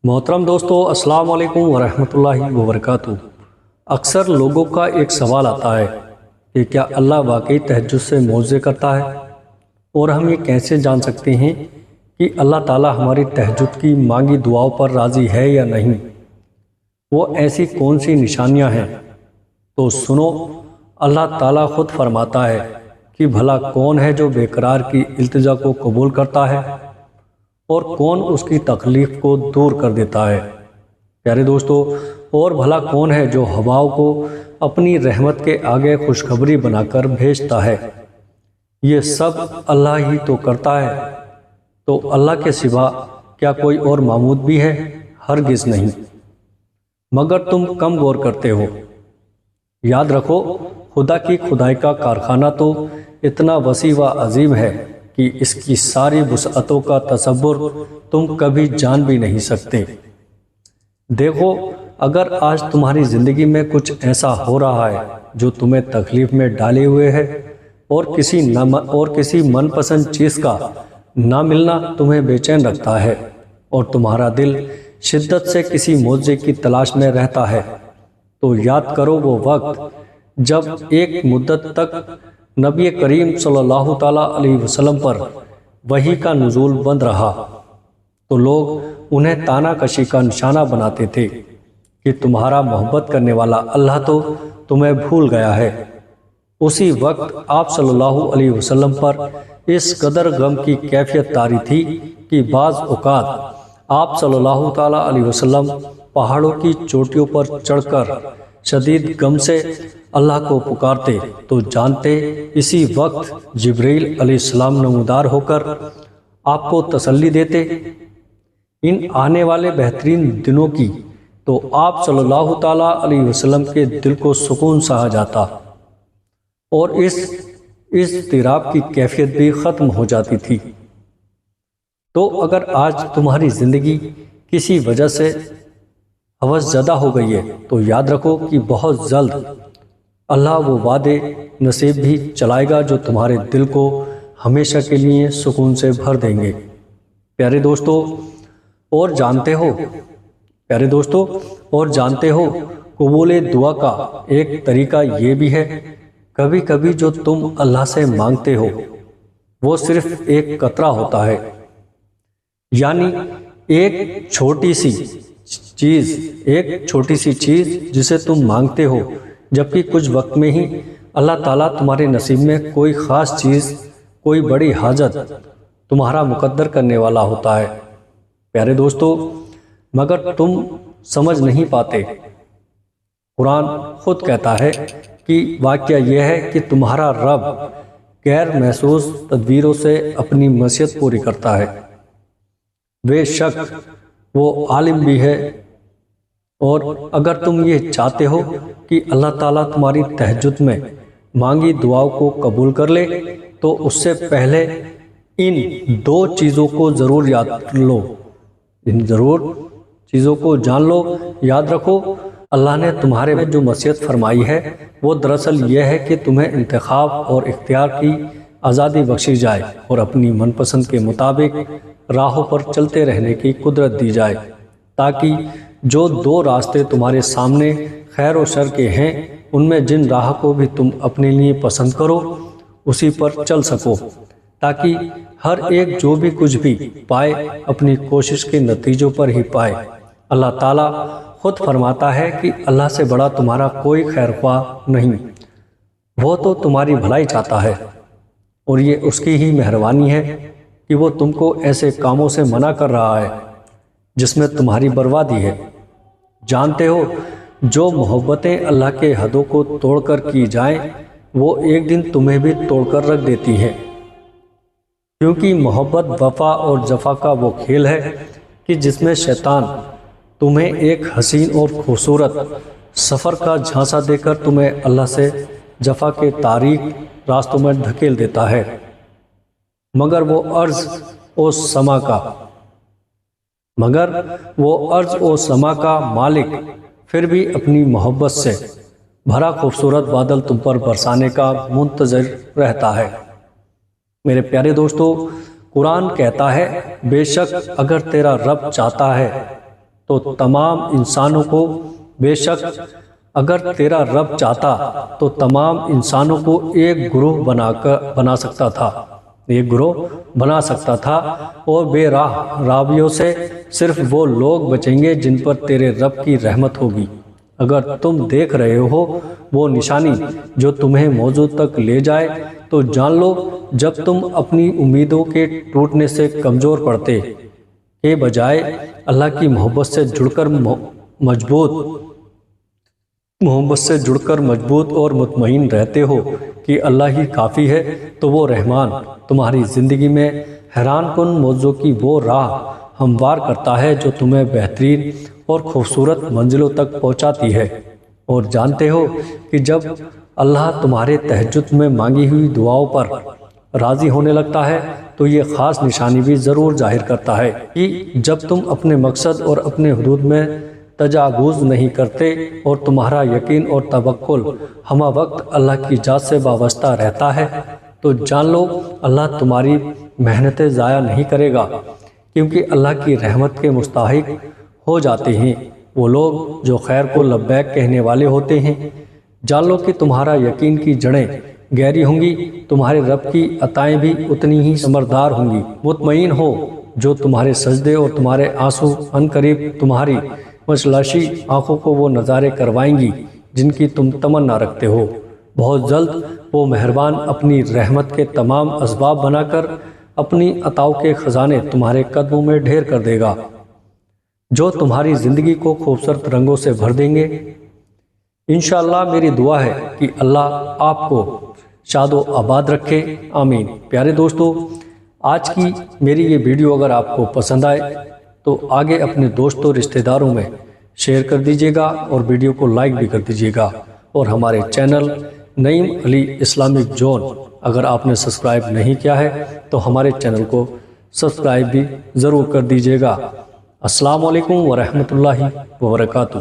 محترم دوستو، السلام علیکم ورحمۃ اللہ وبرکاتہ۔ اکثر لوگوں کا ایک سوال آتا ہے کہ کیا اللہ واقعی تہجد سے معجزے کرتا ہے، اور ہم یہ کیسے جان سکتے ہیں کہ اللہ تعالی ہماری تہجد کی مانگی دعاؤں پر راضی ہے یا نہیں؟ وہ ایسی کون سی نشانیاں ہیں؟ تو سنو، اللہ تعالیٰ خود فرماتا ہے کہ بھلا کون ہے جو بے قرار کی التجا کو قبول کرتا ہے اور کون اس کی تکلیف کو دور کر دیتا ہے۔ پیارے دوستو، اور بھلا کون ہے جو ہواؤں کو اپنی رحمت کے آگے خوشخبری بنا کر بھیجتا ہے؟ یہ سب اللہ ہی تو کرتا ہے، تو اللہ کے سوا کیا کوئی اور معبود بھی ہے؟ ہرگز نہیں، مگر تم کم غور کرتے ہو۔ یاد رکھو، خدا کی خدائی کا کارخانہ تو اتنا وسیع و عظیم ہے کہ اس کی ساری وسعتوں کا تصور تم کبھی جان بھی نہیں سکتے۔ دیکھو، اگر آج تمہاری زندگی میں کچھ ایسا ہو رہا ہے جو تمہیں تکلیف میں ڈالے ہوئے ہے، اور کسی من پسند چیز کا نہ ملنا تمہیں بے چین رکھتا ہے، اور تمہارا دل شدت سے کسی معجزے کی تلاش میں رہتا ہے، تو یاد کرو وہ وقت جب ایک مدت تک نبی کریم صلی اللہ تعالیٰ علیہ وسلم پر وحی کا نزول بند رہا، تو لوگ انہیں تانا کشی کا نشانہ بناتے تھے کہ تمہارا محبت کرنے والا اللہ تو تمہیں بھول گیا ہے۔ اسی وقت آپ صلی اللہ علیہ وسلم پر اس قدر غم کی کیفیت طاری تھی کہ بعض اوقات آپ صلی اللہ تعالیٰ علیہ وسلم پہاڑوں کی چوٹیوں پر چڑھ کر شدید غم سے اللہ کو پکارتے تو جانتے اسی وقت جبرائیل علیہ السلام نمودار ہو کر آپ کو تسلی دیتے۔ ان آنے والے بہترین دنوں کی تو آپ صلی اللہ تعالیٰ علیہ وسلم کے دل کو سکون سا جاتا، اور اس اضطراب کی کیفیت بھی ختم ہو جاتی تھی۔ تو اگر آج تمہاری زندگی کسی وجہ سے ہوس زدہ ہو گئی ہے، تو یاد رکھو کہ بہت جلد اللہ وہ وعدے نصیب بھی چلائے گا جو تمہارے دل کو ہمیشہ کے لیے سکون سے بھر دیں گے۔ پیارے دوستو، اور جانتے ہو قبول دعا کا ایک طریقہ یہ بھی ہے، کبھی کبھی جو تم اللہ سے مانگتے ہو وہ صرف ایک قطرہ ہوتا ہے، یعنی ایک چھوٹی سی چیز جسے تم مانگتے ہو، جبکہ کچھ وقت میں ہی اللہ تعالیٰ تمہارے نصیب میں کوئی خاص چیز، کوئی بڑی حاجت تمہارا مقدر کرنے والا ہوتا ہے۔ پیارے دوستو، مگر تم سمجھ نہیں پاتے۔ قرآن خود کہتا ہے کہ واقعہ یہ ہے کہ تمہارا رب غیر محسوس تدبیروں سے اپنی مشیت پوری کرتا ہے۔ بے شک وہ عالم بھی ہے، اور اگر تم یہ چاہتے ہو کہ اللہ تعالیٰ تمہاری تہجد میں مانگی دعاؤں کو قبول کر لے، تو اس سے پہلے ان دو چیزوں کو ضرور جان لو۔ یاد رکھو، اللہ نے تمہارے میں جو مشیت فرمائی ہے وہ دراصل یہ ہے کہ تمہیں انتخاب اور اختیار کی آزادی بخشی جائے، اور اپنی من پسند کے مطابق راہوں پر چلتے رہنے کی قدرت دی جائے، تاکہ جو دو راستے تمہارے سامنے خیر و شر کے ہیں، ان میں جن راہ کو بھی تم اپنے لیے پسند کرو اسی پر چل سکو، تاکہ ہر ایک جو بھی کچھ بھی پائے اپنی کوشش کے نتیجوں پر ہی پائے۔ اللہ تعالیٰ خود فرماتا ہے کہ اللہ سے بڑا تمہارا کوئی خیر خواہ نہیں، وہ تو تمہاری بھلائی چاہتا ہے، اور یہ اس کی ہی مہربانی ہے کہ وہ تم کو ایسے کاموں سے منع کر رہا ہے جس میں تمہاری بربادی ہے۔ جانتے ہو، جو محبتیں اللہ کے حدوں کو توڑ کر کی جائیں، وہ ایک دن تمہیں بھی توڑ کر رکھ دیتی ہیں، کیونکہ محبت وفا اور جفا کا وہ کھیل ہے کہ جس میں شیطان تمہیں ایک حسین اور خوبصورت سفر کا جھانسا دے کر تمہیں اللہ سے جفا کے تاریک راستوں میں دھکیل دیتا ہے، مگر وہ ارض و سما کا مالک پھر بھی اپنی محبت سے بھرا خوبصورت بادل تم پر برسانے کا منتظر رہتا ہے۔ میرے پیارے دوستو، قرآن کہتا ہے، بے شک اگر تیرا رب چاہتا ہے تو تمام انسانوں کو، بے شک اگر تیرا رب چاہتا تو تمام انسانوں کو ایک گروہ بنا سکتا تھا، اور بے راہ راویوں سے صرف وہ لوگ بچیں گے جن پر تیرے رب کی رحمت ہوگی۔ اگر تم دیکھ رہے ہو وہ نشانی جو تمہیں موضوع تک لے جائے تو جان لو جب تم اپنی امیدوں کے ٹوٹنے سے کمزور پڑتے کے بجائے اللہ کی محبت سے جڑ کر مضبوط اور مطمئن رہتے ہو کہ اللہ ہی کافی ہے، تو وہ رحمان تمہاری زندگی میں حیران کن موضوع کی وہ راہ ہموار کرتا ہے جو تمہیں بہترین اور خوبصورت منزلوں تک پہنچاتی ہے۔ اور جانتے ہو کہ جب اللہ تمہارے تہجد میں مانگی ہوئی دعاؤں پر راضی ہونے لگتا ہے تو یہ خاص نشانی بھی ضرور ظاہر کرتا ہے کہ جب تم اپنے مقصد اور اپنے حدود میں تجاوز نہیں کرتے اور تمہارا یقین اور توکل ہمہ وقت اللہ کی ذات سے وابستہ رہتا ہے، تو جان لو اللہ تمہاری محنتیں ضائع نہیں کرے گا، کیونکہ اللہ کی رحمت کے مستحق ہو جاتے ہیں وہ لوگ جو خیر کو لبیک کہنے والے ہوتے ہیں۔ جان لو کہ تمہارا یقین کی جڑیں گہری ہوں گی، تمہارے رب کی عطائیں بھی اتنی ہی ثمردار ہوں گی۔ مطمئن ہو جو تمہارے سجدے اور تمہارے آنسو عنقریب تمہاری مشلشی آنکھوں کو وہ نظارے کروائیں گی جن کی تم تمنا رکھتے ہو۔ بہت جلد وہ مہربان اپنی رحمت کے تمام اسباب بنا کر اپنی عطاؤں کے خزانے تمہارے قدموں میں ڈھیر کر دے گا، جو تمہاری زندگی کو خوبصورت رنگوں سے بھر دیں گے۔ انشاءاللہ میری دعا ہے کہ اللہ آپ کو شاد و آباد رکھے، آمین۔ پیارے دوستو، آج کی میری یہ ویڈیو اگر آپ کو پسند آئے تو آگے اپنے دوستوں رشتہ داروں میں شیئر کر دیجیے گا اور ویڈیو کو لائک بھی کر دیجیے گا، اور ہمارے چینل نعیم علی اسلامک زون اگر آپ نے سبسکرائب نہیں کیا ہے تو ہمارے چینل کو سبسکرائب بھی ضرور کر دیجیے گا۔ السلام علیکم ورحمۃ اللہ وبرکاتہ۔